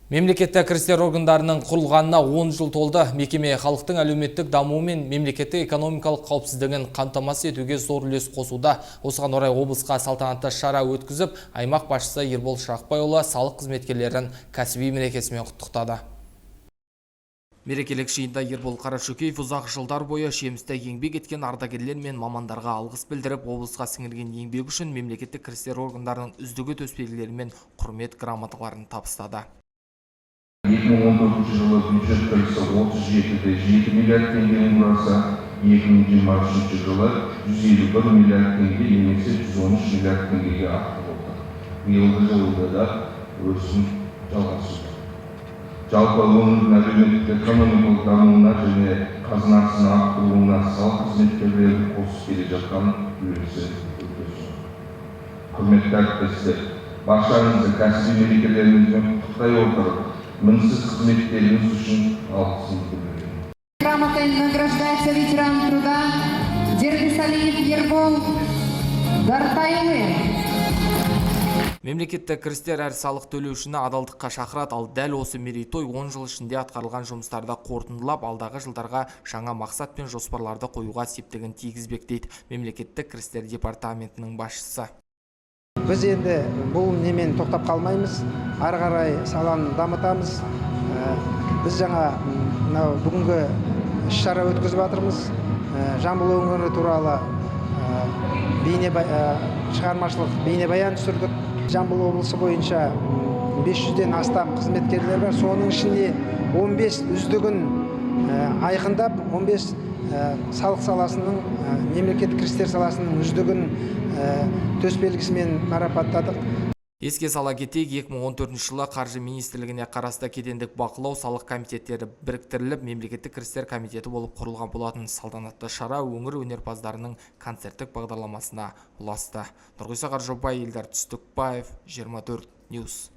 Мемлекеттік кірістер органдарының құрылғанына 10 жыл толды. Мекеме халықтың әлеуметтік дамуы мен мемлекеттік экономикалық қауіпсіздігін қамтамасыз етуге зор үлес қосуда. Осыған орай облысқа салтанатты шара өткізіп, аймақ басшысы Ербол Шырақбайұлы салық қызметкерлерін кәсіби мерекесімен құттықтады. Мерекелік жиында Ербол Қарашөкеев ұзақ жылдар бойы жемісті еңбек еткен ардагерлер мен мамандарға алғыс білдіріп, облысқа сіңірген еңбек үшін мемлекеттік кірістер органдарының үздігі төсбелгілері мен құрмет грамоталарын табыстады. 2014 жылы бюджет кірісі 37,7 миллиард теңгені құраса, 2023 жылы 151 миллиард теңге немесе 113 миллиард теңгеге артық болды. Биылғы жылда да өсім жалғасуда. Жалпы өңірдің әлеуметтік экономикалық дамуына және қазынасын арттыруына салық қызметкерлері қосып келе жатқан үлесі өте зор. Құрметті әріптестер, баршаңызды кәсіби мерекелеріңізбен құттықтай отырып, мінсіз қызметтеріңіз үшін алғысымды білдіремін. Грамотой награждается ветеран труда Дербисалиев Ербол Дартайұлы. Мемлекеттік кірістер әр салық төлеушіні адалдыққа шақырады, ал дәл осы мерейтой 10 жыл ішінде атқарылған жұмыстарды қорытындылап, алдағы жылдарға жаңа мақсат пен жоспарларды қоюға септігін тигізбек дейді Мемлекеттік кірістер департаментінің басшысы. Біз енді бұл немен тоқтап қалмаймыз, ары қарай саланы дамытамыз. Біз жаңа бүгінгі іс-шара өткізіп жатырмыз. Жамбыл өңірі туралы шығармашылық бейнебаян түсірдік. Жамбыл облысы бойынша 500-ден астам қызметкерлер бар. Соның ішінде 15 үздігін айқындап, 15 салық саласының, мемлекеттік кірістер саласының үздігін төсбелгісімен марапаттадық. Еске сала кетейік, 2014 жылы Қаржы министрлігіне қарасты кедендік бақылау салық комитеттері біріктіріліп, мемлекеттік кірістер комитеті болып құрылған болатын. Салтанатты шара өңір өнерпаздарының концерттік бағдарламасына ұласты. Нұрғиса Қаржаубай, Елдар Түстікбаев, 24 News.